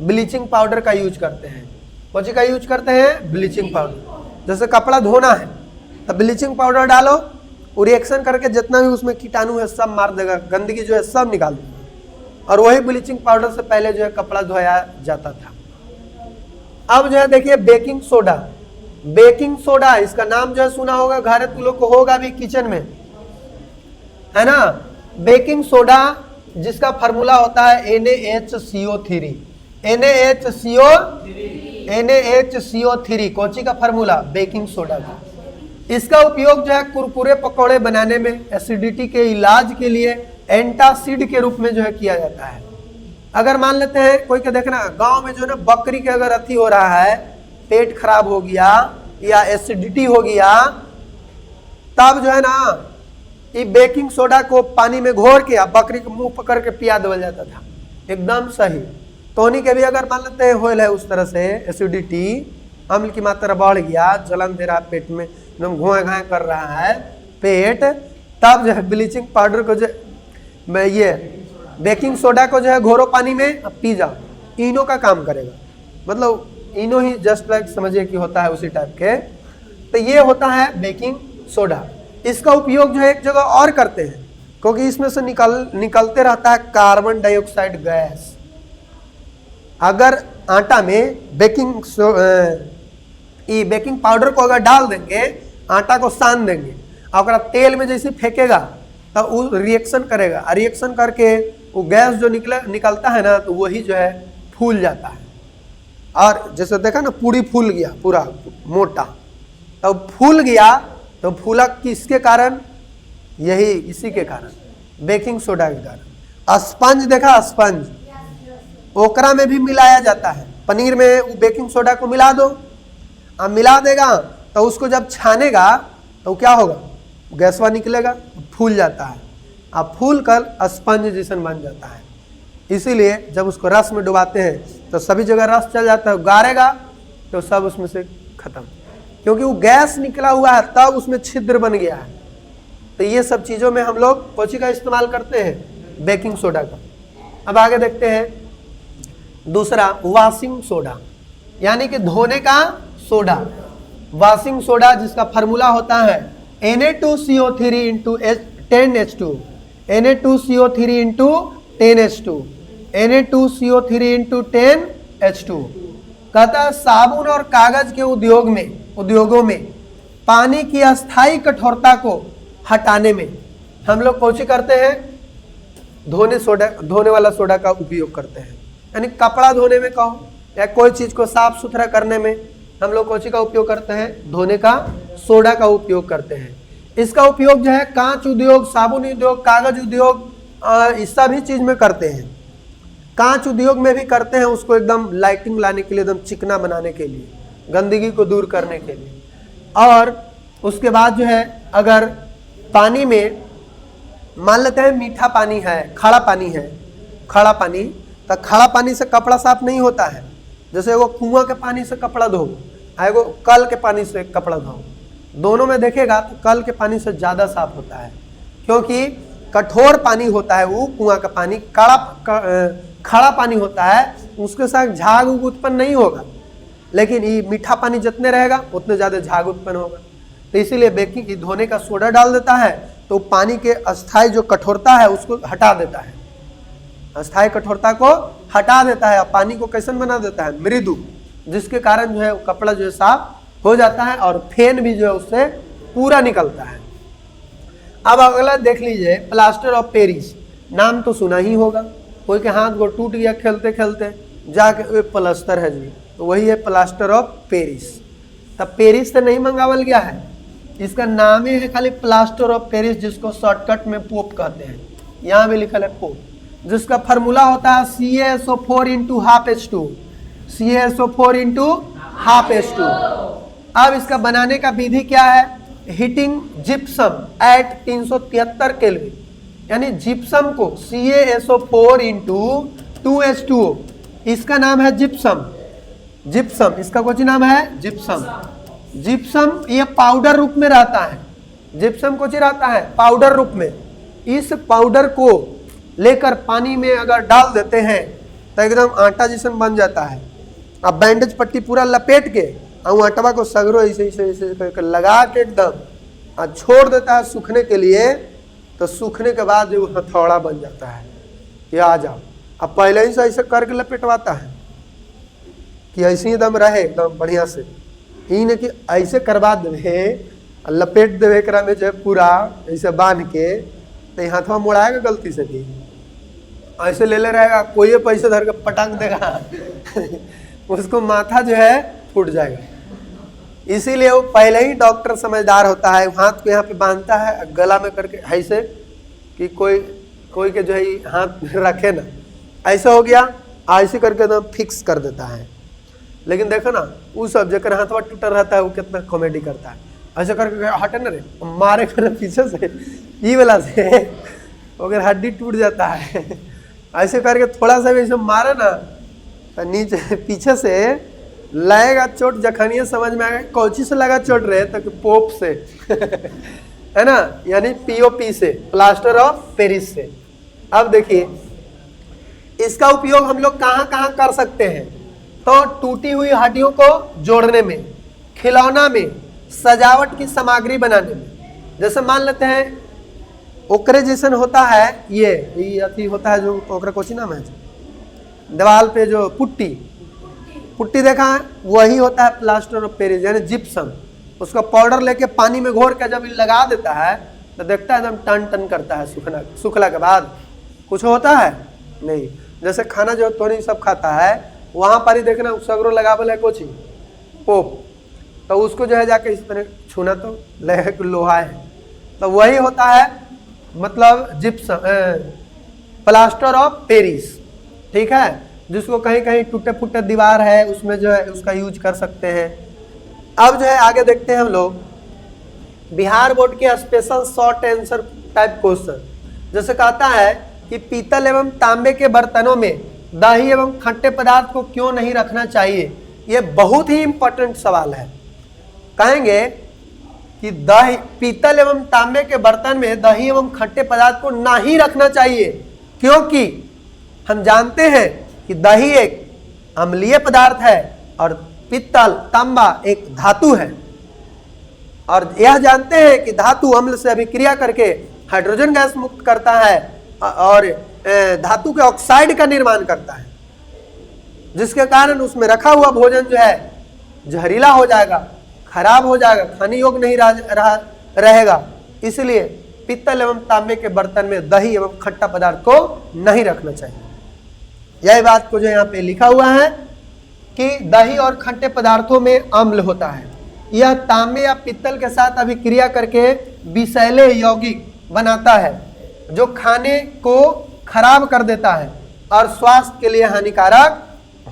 ब्लीचिंग पाउडर का यूज करते हैं। कौची का यूज करते हैं? Bleaching powder. जैसे कपड़ा धोना है तो ब्लीचिंग पाउडर डालो, वो रिएक्शन करके जितना भी उसमें कीटाणु है सब मार देगा, गंदगी जो है सब निकाल देगा। और वही ब्लीचिंग पाउडर से पहले जो है कपड़ा धोया जाता था। अब जो है देखिए बेकिंग सोडा। बेकिंग सोडा इसका नाम जो है सुना होगा, घर तुम लोग को होगा भी किचन में, है ना? बेकिंग सोडा जिसका फार्मूला होता है NaHCO3। NaHCO3 कौची का फार्मूला? बेकिंग सोडा का। इसका उपयोग जो है कुरकुरे पकौड़े बनाने में, एसिडिटी के इलाज के लिए एंटासिड के रूप में जो है किया जाता है। अगर मान लेते हैं कोई के देखना गांव में जो है ना बकरी के अगर अथी हो रहा है, पेट खराब हो गया या एसिडिटी हो गया, तब जो है ना ये बेकिंग सोडा को पानी में घोर के बकरी के मुंह पकड़ के पिया दिया जाता था, एकदम सही। तोनी के भी अगर मान लेते हैं होल है उस तरह से एसिडिटी, अम्ल की मात्रा बढ़ गया, जलन दे रहा पेट में, एकदम घोए घाए कर रहा है पेट, तब जो है ब्लीचिंग पाउडर को जो ये बेकिंग सोडा को जो है घोरो पानी में पी जाओ, इनो का काम करेगा। मतलब इनो ही जस्ट लाइक समझिए कि होता है उसी टाइप के। तो ये होता है बेकिंग सोडा। इसका उपयोग जो है एक जगह और करते हैं, क्योंकि इसमें से निकलते रहता है कार्बन डाइऑक्साइड गैस। अगर आटा में बेकिंग पाउडर को अगर डाल देंगे, आटा को सान देंगे और तेल में जैसे फेंकेगा तो वो रिएक्शन करेगा, रिएक्शन करके वो गैस जो निकलता है ना, तो वही जो है फूल जाता है। और जैसे देखा ना पूरी फूल गया पूरा मोटा, तो फूल गया तो फूला किसके कारण? यही इसी के कारण, बेकिंग सोडा के कारण। स्पंज देखा, स्पंज ओकरा में भी मिलाया जाता है। पनीर में वो बेकिंग सोडा को मिला दो अब मिला देगा तो उसको जब छानेगा तो क्या होगा, गैसवा निकलेगा, फूल जाता है। अब फूल कर स्पंज जैसन बन जाता है। इसीलिए जब उसको रस में डुबाते हैं तो सभी जगह रस चल जाता है, गारेगा तो सब उसमें से खत्म, क्योंकि वो गैस निकला हुआ है तब उसमें छिद्र बन गया है। तो ये सब चीज़ों में हम लोग कौची का इस्तेमाल करते हैं, बेकिंग सोडा का। अब आगे देखते हैं दूसरा, वॉशिंग सोडा, यानी कि धोने का सोडा। वॉशिंग सोडा जिसका फार्मूला होता है Na2CO3 into 10H2, Na2CO3 into 10H2, Na2CO3 into 10H2। कहता है साबुन और कागज के उद्योगों में पानी की अस्थायी कठोरता को हटाने में हम लोग कौची करते हैं, धोने वाला सोडा का उपयोग करते हैं। यानी कपड़ा धोने में कहो या कोई चीज को साफ सुथरा करने में हम लोग कौची का उपयोग करते हैं, धोने का सोडा का उपयोग करते हैं। इसका उपयोग जो है कांच उद्योग, साबुन उद्योग, कागज उद्योग, इस सभी चीज में करते हैं। कांच उद्योग में भी करते हैं, उसको एकदम लाइटिंग लाने के लिए, एकदम चिकना बनाने के लिए, गंदगी को दूर करने के लिए। और उसके बाद जो है अगर पानी में मान लेते हैं मीठा पानी है, खड़ा पानी है, खड़ा पानी, तो खड़ा पानी से कपड़ा साफ नहीं होता है। जैसे वो कुआं के पानी से कपड़ा धो, एगो कल के पानी से कपड़ा धो, दोनों में देखेगा तो कल के पानी से ज़्यादा साफ होता है, क्योंकि कठोर पानी होता है वो कुआं का पानी, खड़ा पानी होता है, उसके साथ झाग उत्पन्न नहीं होगा। लेकिन ये मीठा पानी जितने रहेगा उतने ज़्यादा झाग उत्पन्न होगा। तो इसीलिए बेकिंग धोने का सोडा डाल देता है तो पानी के अस्थायी जो कठोरता है उसको हटा देता है, अस्थायी कठोरता को हटा देता है, पानी को कैसन बना देता है, मृदु, जिसके कारण जो है कपड़ा जो है साफ हो जाता है और फेन भी जो है उससे पूरा निकलता है। अब अगला देख लीजिए, प्लास्टर ऑफ पेरिस, नाम तो सुना ही होगा। कोई के हाथ को टूट गया खेलते खेलते, जाके प्लास्टर है जी, तो वही है प्लास्टर ऑफ पेरिस। तब पेरिस से नहीं मंगावल गया है, इसका नाम ही है खाली प्लास्टर ऑफ पेरिस, जिसको शॉर्टकट में पोप कहते हैं। यहाँ भी लिखा है पोप, जिसका फार्मूला होता है CaSO4 into half H2, CaSO4 into half H2। अब इसका बनाने का विधि क्या है, हीटिंग जिप्सम एट 373 केल्विन, यानी जिप्सम को CaSO4 इंटू 2H2O, इसका नाम है जिप्सम। जिप्सम इसका कुछ नाम है जिप्सम। जिप्सम ये पाउडर रूप में रहता है, जिप्सम कुछ रहता है पाउडर रूप में। इस पाउडर को लेकर पानी में अगर डाल देते हैं तो एकदम आटा जैसन बन जाता है। अब बैंडेज पट्टी पूरा लपेट के और आटवा को सगरो ऐसे ऐसे ऐसे करके लगा के एकदम छोड़ देता है सूखने के लिए, तो सूखने के बाद जो हथौड़ा बन जाता है। ये आ जाओ, अब पहले ही से ऐसे करके लपेटवाता है कि ऐसे ही एकदम रहे एकदम बढ़िया से, ही नहीं कि ऐसे करवा देवे, लपेट देवे एकरा में जो है पूरा ऐसे बांध के, तो हाथवा मुड़ाएगा गलती से भी, ऐसे ले रहेगा, कोई पैसे धर के पटांग देगा उसको माथा जो है फूट जाएगा। इसीलिए वो पहले ही डॉक्टर समझदार होता है, हाथ को यहाँ पे बांधता है गला में करके ऐसे कि कोई के जो है हाथ रखे ना, ऐसा हो गया, ऐसे करके एकदम फिक्स कर देता है। लेकिन देखो ना वो सब जगह हाथवा टूटा रहता है वो कितना कॉमेडी करता है, ऐसे करके हटे ना रे, मारे कर पीछे से ये वाला से अगर हड्डी टूट जाता है, ऐसे करके थोड़ा सा भी ऐसे मारे ना तो नीचे पीछे से लगेगा चोट, जखनिया समझ में आएगा कौची से लगा चोट रहे, तो पोप से है ना, यानी POP से, प्लास्टर ऑफ पेरिस से। अब देखिए इसका उपयोग हम लोग कहाँ कहाँ कर सकते हैं, तो टूटी हुई हड्डियों को जोड़ने में, खिलौना में, सजावट की सामग्री बनाने में। जैसे मान लेते हैं ओकरे जैसन होता है ये अति होता है जो ओकरा कोची नाम है, दीवार पे जो पुट्टी देखा है, वही होता है प्लास्टर ऑफ पेरिस यानी जिप्सम। उसका पाउडर लेके पानी में घोर के जब लगा देता है तो देखता है एकदम टन टन करता है, सूखला के बाद कुछ होता है नहीं। जैसे खाना जो तो नहीं सब खाता है, वहाँ पर ही देखना सगरो लगावल है कोची पोप, तो उसको जो है जाके इस तरह छूना तो लगे लोहा है, तो वही होता है मतलब जिप्सम प्लास्टर ऑफ पेरिस, ठीक है, जिसको कहीं कहीं टूटे फूटे दीवार है उसमें जो है उसका यूज कर सकते हैं। अब जो है आगे देखते हैं हम लोग बिहार बोर्ड के special short answer type question. जैसे कहता है कि पीतल एवं तांबे के बर्तनों में दही एवं खट्टे पदार्थ को क्यों नहीं रखना चाहिए। ये बहुत ही इंपॉर्टेंट सवाल है। कहेंगे कि दही पीतल एवं तांबे के बर्तन में दही एवं खट्टे पदार्थ को नहीं रखना चाहिए, क्योंकि हम जानते हैं कि दही एक अम्लीय पदार्थ है और पीतल तांबा एक धातु है, और यह जानते हैं कि धातु अम्ल से अभिक्रिया करके हाइड्रोजन गैस मुक्त करता है और धातु के ऑक्साइड का निर्माण करता है, जिसके कारण उसमें रखा हुआ भोजन जो है जहरीला हो जाएगा, खराब हो जाएगा, खाने योग्य नहीं रहेगा। इसलिए पीतल एवं तांबे के बर्तन में दही एवं खट्टा पदार्थ को नहीं रखना चाहिए। यही बात को जो यहाँ पे लिखा हुआ है कि दही और खट्टे पदार्थों में अम्ल होता है, यह तांबे या पीतल के साथ अभिक्रिया करके विषैले यौगिक बनाता है जो खाने को खराब कर देता है और स्वास्थ्य के लिए हानिकारक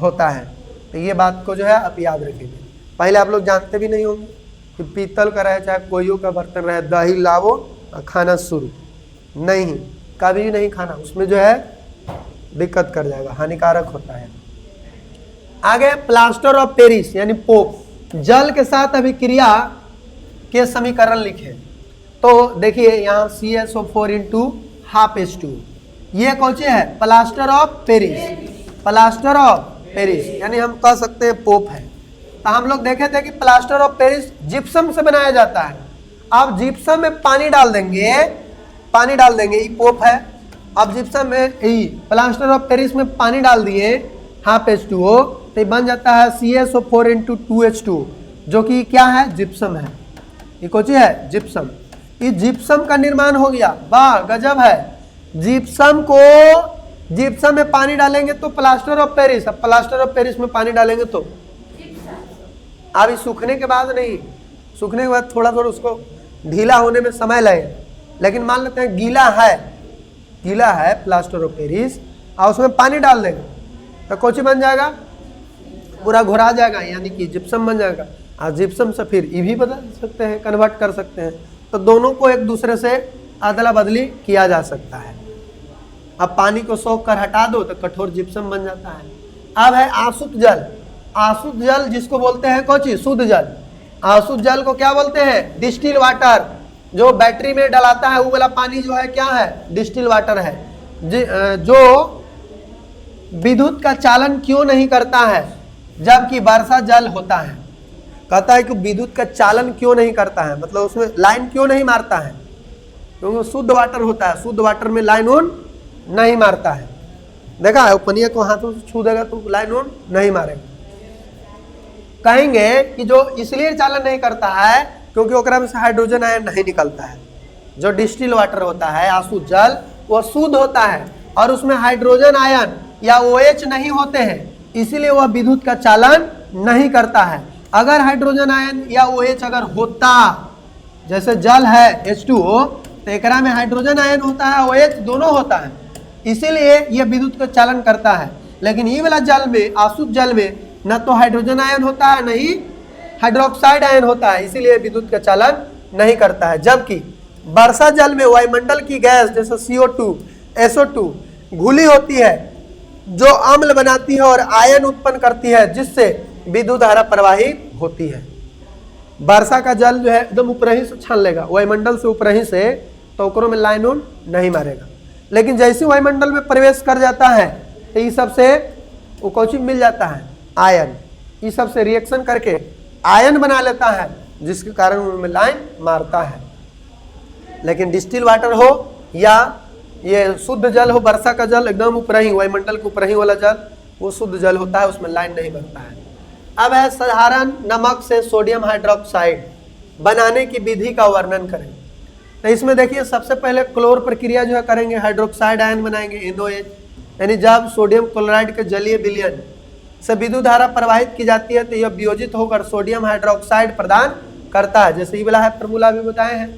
होता है। तो ये बात को जो है आप याद रखेंगे। पहले आप लोग जानते भी नहीं होंगे कि पीतल का रहे चाहे कोई का बर्तन रहे, दही लावो और खाना शुरू, नहीं, कभी भी नहीं खाना, उसमें जो है दिक्कत कर जाएगा, हानिकारक होता है। आगे प्लास्टर ऑफ पेरिस यानी पोप जल के साथ अभिक्रिया के समीकरण लिखे। तो देखिए यहाँ CSO4 इंटू हाफ H2, ये कौन सी है, plaster of Paris. Plaster of Paris यानी हम कह सकते हैं पोप है। तो हम लोग देखे थे कि प्लास्टर ऑफ पेरिस जिप्सम से बनाया जाता है। अब जिप्सम में पानी डाल देंगे, ये पोप है। अब जिप्सम में प्लास्टर ऑफ पेरिस में पानी डाल दिए हाफ H2O, तो बन जाता है CSO4 इंटू 2H2, जो कि क्या है, जिप्सम है। ये कौन सी है, जिप्सम। ये जिप्सम का निर्माण हो गया, वाह गजब है। जिप्सम में पानी डालेंगे तो प्लास्टर ऑफ पेरिस, अब प्लास्टर ऑफ पेरिस में पानी डालेंगे तो अभी सूखने के बाद नहीं, सूखने के बाद थोड़ा थोड़ा उसको ढीला होने में समय लगेगा, लेकिन मान लेते हैं गीला है प्लास्टर ऑफ पेरिस और उसमें पानी डाल देंगे तो कौन बन जाएगा, पूरा घुरा जाएगा, यानी कि जिप्सम बन जाएगा। और जिप्सम से फिर ई भी बदल सकते हैं, कन्वर्ट कर सकते हैं, तो दोनों को एक दूसरे से अदला बदली किया जा सकता है। अब पानी को सोख कर हटा दो तो कठोर जिप्सम बन जाता है। अब है आसुत जल। आसुत जल जिसको बोलते हैं कौन, शुद्ध जल। आसुत जल को क्या बोलते हैं, डिस्टिल वाटर। जो बैटरी में डलाता है वो वाला पानी जो है क्या है, डिस्टिल वाटर है। जो विद्युत का चालन क्यों नहीं करता है जबकि वर्षा जल होता है। कहता है कि विद्युत का चालन क्यों नहीं करता है, मतलब उसमें लाइन क्यों नहीं मारता है, क्योंकि शुद्ध वाटर होता है, शुद्ध वाटर में लाइन ऑन नहीं मारता है। देखा है, पनिया को हाथों से छू देगा तो लाइन ऑन नहीं मारेगा। कहेंगे कि जो इसलिए चालन नहीं करता है क्योंकि ओकरा में से हाइड्रोजन आयन नहीं निकलता है। जो डिस्टिल वाटर होता है, आसुत जल, वो शुद्ध होता है और उसमें हाइड्रोजन आयन या OH नहीं होते हैं, इसीलिए वह विद्युत का चालन नहीं करता है। अगर हाइड्रोजन आयन या OH अगर होता, जैसे जल है H2O, तो एकरा में हाइड्रोजन आयन होता है, OH दोनों होता है, इसीलिए यह विद्युत का चालन करता है। लेकिन ये वाला जल में, आसुत जल में, न तो हाइड्रोजन आयन होता है, न ही हाइड्रोक्साइड आयन होता है, इसीलिए विद्युत का चालन नहीं करता है। जबकि वर्षा जल में वायुमंडल की गैस जैसे CO2, SO2 घुली होती है, जो अम्ल बनाती है और आयन उत्पन्न करती है, जिससे विद्युत धारा प्रवाहित होती है। वर्षा का जल जो है एकदम ऊपरही से छान लेगा, वायुमंडल से ऊपरही से, तो ओकरों में लाइन ऑन नहीं मारेगा। लेकिन जैसे वायुमंडल में प्रवेश कर जाता है तो ये सब से वो कौन चीज मिल जाता है, आयन। ये सब से रिएक्शन करके आयन बना लेता है, जिसके कारण उनमें लाइन मारता है। लेकिन डिस्टिल वाटर हो या ये शुद्ध जल हो, वर्षा का जल एकदम ऊपरही, वायुमंडल के ऊपरही वाला जल, वो शुद्ध जल होता है, उसमें लाइन नहीं बनता है। अब है साधारण नमक से सोडियम हाइड्रोक्साइड बनाने की विधि का वर्णन करें। तो इसमें देखिए सबसे पहले क्लोर प्रक्रिया जो है करेंगे, हाइड्रोक्साइड आयन बनाएंगे NOH, यानी जब सोडियम क्लोराइड के जलीय विलयन से विद्युत धारा प्रवाहित की जाती है तो यह वियोजित होकर सोडियम हाइड्रोक्साइड प्रदान करता है। जैसे ये वाला है फॉर्मूला भी बताए हैं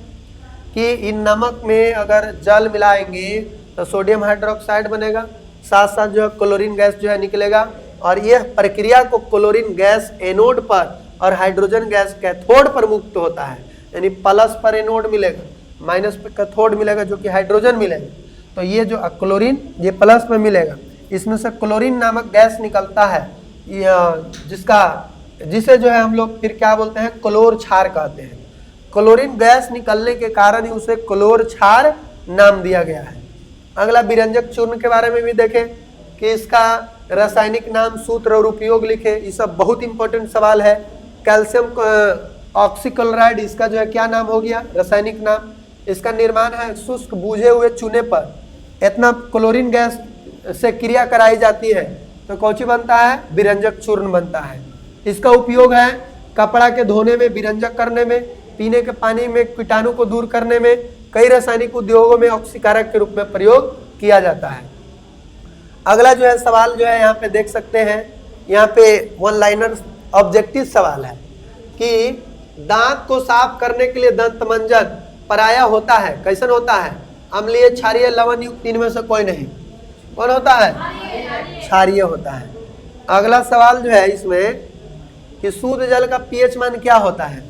कि इन नमक में अगर जल मिलाएंगे तो सोडियम हाइड्रोक्साइड बनेगा, साथ साथ जो है क्लोरीन गैस जो है निकलेगा, और यह प्रक्रिया को क्लोरीन गैस एनोड पर और हाइड्रोजन गैस कैथोड पर मुक्त होता है, यानी प्लस पर एनोड मिलेगा, माइनस पे कैथोड मिलेगा जो कि हाइड्रोजन मिलेगा। तो ये जो क्लोरीन ये प्लस में मिलेगा, इसमें से क्लोरीन नामक गैस निकलता है जिसे जो है हम लोग फिर क्या बोलते हैं, क्लोर क्षार कहते हैं। क्लोरीन गैस निकलने के कारण ही उसे क्लोर क्षार नाम दिया गया है। अगला विरंजक चूर्ण के बारे में भी देखें कि इसका रासायनिक नाम, सूत्र और उपयोग लिखे। ये सब बहुत इंपॉर्टेंट सवाल है। कैल्शियम ऑक्सीक्लोराइड, इसका जो है क्या नाम हो गया, रासायनिक नाम। इसका निर्माण है शुष्क बूझे हुए चूने पर इतना क्लोरीन गैस से क्रिया कराई जाती है तो कौची बनता है, विरंजक चूर्ण बनता है। इसका उपयोग है कपड़ा के धोने में, विरंजक करने में, पीने के पानी में कीटाणु को दूर करने में, कई रासायनिक उद्योगों में ऑक्सीकारक के रूप में प्रयोग किया जाता है। अगला जो है सवाल जो है यहाँ पे देख सकते हैं, यहाँ पे वन लाइनर ऑब्जेक्टिव सवाल है कि दांत को साफ करने के लिए दंत मंजन पराया होता है, कैसन होता है, अम्लीय, क्षारीय, लवण युक्त, इनमें से कोई नहीं। कौन होता है, क्षारीय होता है। अगला सवाल जो है इसमें कि शुद्ध जल का पीएच मान क्या होता है,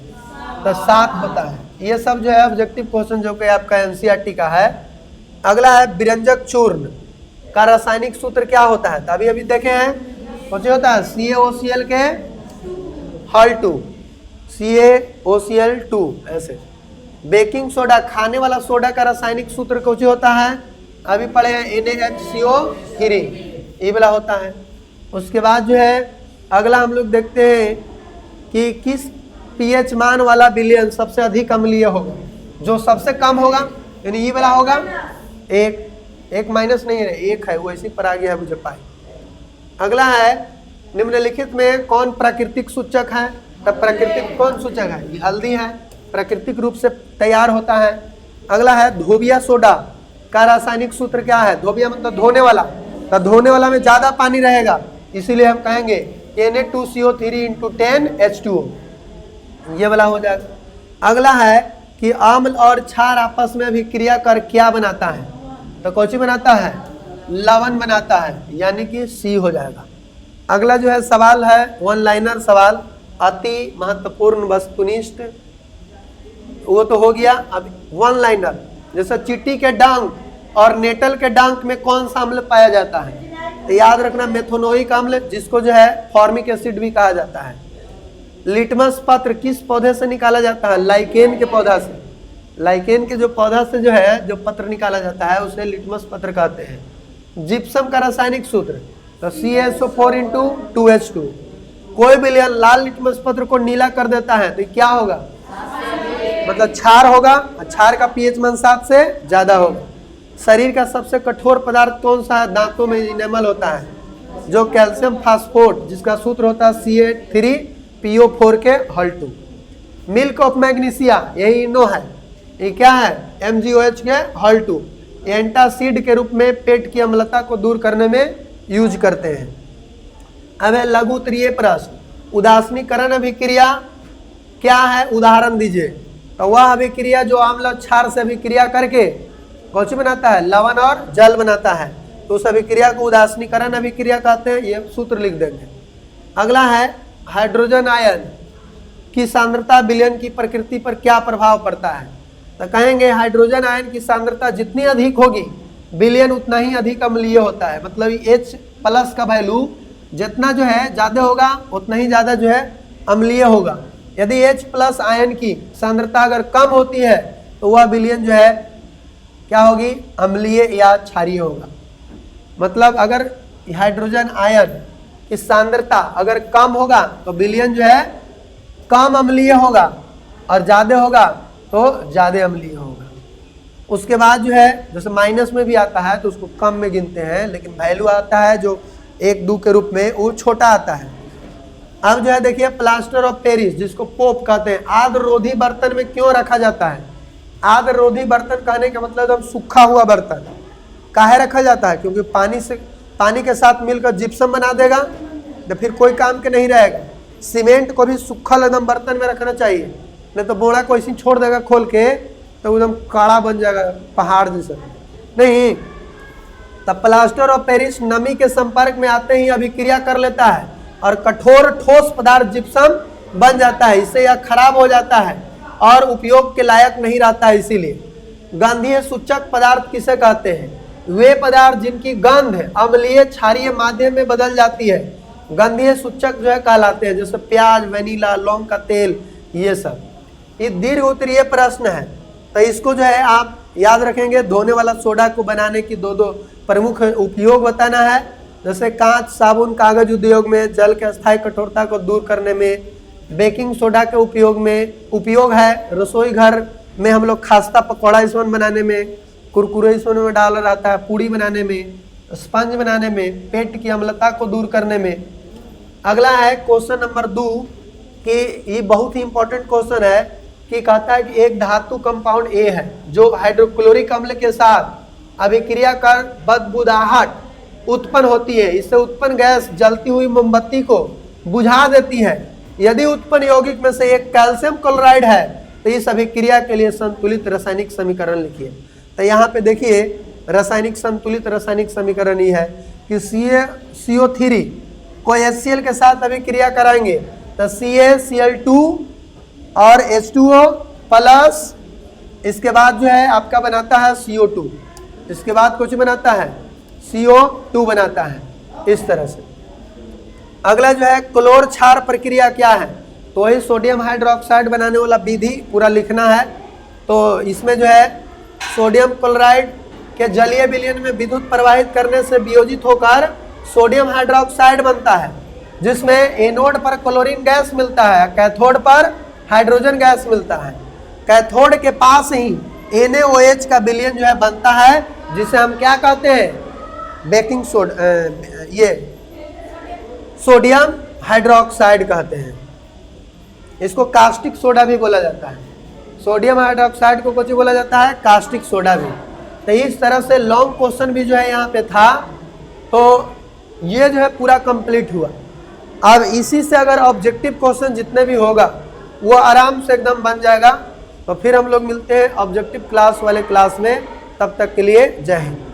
तो 7 होता है। ये सब जो है ऑब्जेक्टिव क्वेश्चन जो कि आपका एनसीईआरटी का है। अगला है विरंजक चूर्ण का रासायनिक सूत्र क्या होता है, तो अभी देखे हैं कौन होता है, CaOCl के हल 2, CaOCl2 ऐसे। बेकिंग सोडा, खाने वाला सोडा का रासायनिक सूत्र कौन होता है, अभी पढ़े हैं NaHCO3, ये वाला होता है। उसके बाद जो है अगला हम लोग देखते हैं कि किस पीएच मान वाला विलयन सबसे अधिक अम्लीय होगा, जो सबसे कम होगा यानी ये वाला होगा, एक माइनस नहीं है, 1 है, वो इसी पर आ गया है मुझे पाई। अगला है निम्नलिखित में कौन प्राकृतिक सूचक है, तब प्राकृतिक कौन सूचक है, ये हल्दी है, प्राकृतिक रूप से तैयार होता है। अगला है धोबिया सोडा का रासायनिक सूत्र क्या है, धोबिया मतलब धोने वाला, तो धोने वाला में ज्यादा पानी रहेगा, इसीलिए हम कहेंगे Na2CO3 × 10H2O, ये वाला हो जाएगा। अगला है कि अम्ल और क्षार आपस में अभिक्रिया कर क्या बनाता है, तो कौन सी बनाता है, लवण बनाता है, यानी कि C हो जाएगा। अगला जो है सवाल है वन लाइनर सवाल, अति महत्वपूर्ण वस्तुनिष्ठ, वो तो हो गया। अब वन लाइनर, जैसे चींटी के डंक और नेटल के डंक में कौन सा अम्ल पाया जाता है, तो याद रखना मेथोनोइक अम्ल, जिसको जो है फॉर्मिक एसिड भी कहा जाता है। लिटमस पत्र किस पौधे से निकाला जाता है, लाइकेन के पौधा से। लाइकेन के जो पौधा से जो है जो पत्र निकाला जाता है उसे लिटमस पत्र कहते हैं। जिप्सम का रासायनिक सूत्र, तो CaSO4 × 2H2। कोई विलयन लाल लिटमस पत्र को नीला कर देता है तो क्या होगा, मतलब क्षार होगा, क्षार का पीएच मान 7 से ज्यादा होगा। शरीर का सबसे कठोर पदार्थ कौन सा है, दांतों में इनेमल होता है, जो कैल्शियम फास्फोट, जिसका सूत्र होता है CA3PO4 के हल 2। मिल्क ऑफ मैग्नीशिया, यही इनो है, ये क्या है, MgOH के हल 2। एंटासिड के रूप में पेट की अम्लता को दूर करने में यूज करते हैं। अब है लघु उत्तरीय प्रश्न, उदासीनीकरण अभिक्रिया क्या है, उदाहरण दीजिए। तो वह अभिक्रिया जो अम्ल और क्षार से अभिक्रिया करके कौन सी बनाता है, लवण और जल बनाता है, तो उस अभिक्रिया को उदासीनीकरण अभिक्रिया कहते हैं, ये सूत्र लिख देंगे। अगला है हाइड्रोजन आयन की सांद्रता विलयन की प्रकृति पर क्या प्रभाव पड़ता है, तो कहेंगे हाइड्रोजन आयन की सांद्रता जितनी अधिक होगी विलयन उतना ही अधिक अम्लीय होता है। मतलब H+ का वैल्यू जितना जो है ज्यादा होगा उतना ही ज्यादा जो है अम्लीय होगा। यदि H+ आयन की सांद्रता अगर कम होती है तो वह विलयन जो है क्या होगी, अम्लीय या क्षारीय होगा। मतलब अगर हाइड्रोजन आयन की सांद्रता अगर कम होगा तो विलयन जो है कम अम्लीय होगा, और ज्यादा होगा तो ज्यादा अम्लीय होगा। उसके बाद जो है जैसे माइनस में भी आता है तो उसको कम में गिनते हैं, लेकिन वैल्यू आता है जो 1-2 के रूप में, वो छोटा आता है। अब जो है देखिए प्लास्टर ऑफ पेरिस, जिसको पोप कहते हैं, आर्द्ररोधी बर्तन में क्यों रखा जाता है। आर्द्ररोधी बर्तन कहने का मतलब एकदम सूखा हुआ बर्तन काहे रखा जाता है, क्योंकि पानी के साथ मिलकर जिप्सम बना देगा तो फिर कोई काम के नहीं रहेगा। सीमेंट को भी सूखा एकदम बर्तन में रखना चाहिए, नहीं तो बोरा को ऐसे छोड़ देगा खोल के तो एकदम काड़ा बन जाएगा पहाड़ जैसा। नहीं, तब प्लास्टर ऑफ पेरिस नमी के संपर्क में आते ही अभिक्रिया कर लेता है और कठोर ठोस पदार्थ जिप्सम बन जाता है, इससे यह खराब हो जाता है और उपयोग के लायक नहीं रहता है। इसीलिए गंधीय सूचक पदार्थ किसे कहते हैं? वे पदार्थ जिनकी गंध अम्लीय क्षारीय माध्यम में बदल जाती है, गंधीय सूचक जो है कहलाते हैं। जैसे प्याज, वेनिला, लौंग का तेल, ये सब। ये दीर्घ उत्तरीय प्रश्न है, तो इसको जो है आप याद रखेंगे। धोने वाला सोडा को बनाने की दो प्रमुख उपयोग बताना है। जैसे कांच, साबुन, कागज उद्योग में जल के अस्थायी कठोरता को दूर करने में। बेकिंग सोडा के उपयोग है रसोई घर में, हम लोग खास्ता पकौड़ा इसमें बनाने में, कुरकुरे इसमें डाला जाता है, पूड़ी बनाने में, स्पंज बनाने में, पेट की अम्लता को दूर करने में। अगला है क्वेश्चन नंबर 2 कि ये बहुत ही इंपॉर्टेंट क्वेश्चन है कि कहता है कि एक धातु कंपाउंड ए है जो हाइड्रोक्लोरिक अम्ल के साथ अभिक्रिया कर बदबूदाहट उत्पन्न होती है। इससे उत्पन्न गैस जलती हुई मोमबत्ती को बुझा देती है। यदि उत्पन्न यौगिक में से एक कैल्शियम क्लोराइड है तो इस अभिक्रिया के लिए संतुलित रासायनिक समीकरण लिखिए। तो यहाँ पे देखिए संतुलित रासायनिक समीकरण ये है कि CO3 को HCl के साथ अभिक्रिया कराएंगे तो CaCl2 और H2O प्लस, इसके बाद जो है आपका बनाता है CO2, इसके बाद कुछ बनाता है CO2 बनाता है, इस तरह से। अगला जो है क्लोर क्षार प्रक्रिया क्या है? तो वही सोडियम हाइड्रोक्साइड बनाने वाला विधि पूरा लिखना है। तो इसमें जो है सोडियम क्लोराइड के जलीय विलयन में विद्युत प्रवाहित करने से वियोजित होकर सोडियम हाइड्रोक्साइड बनता है, जिसमें एनोड पर क्लोरीन गैस मिलता है, कैथोड पर हाइड्रोजन गैस मिलता है। कैथोड के पास ही NaOH का विलयन जो है बनता है, जिसे हम क्या कहते हैं? बेकिंग सोडा, ये सोडियम हाइड्रोक्साइड कहते हैं। इसको कास्टिक सोडा भी बोला जाता है। सोडियम हाइड्रोक्साइड को कुछ बोला जाता है, कास्टिक सोडा भी। तो इस तरह से लॉन्ग क्वेश्चन भी जो है यहाँ पे था। तो ये जो है पूरा कंप्लीट हुआ। अब इसी से अगर ऑब्जेक्टिव क्वेश्चन जितने भी होगा वो आराम से एकदम बन जाएगा। तो फिर हम लोग मिलते हैं ऑब्जेक्टिव क्लास वाले क्लास में। तब तक के लिए जय हिंद।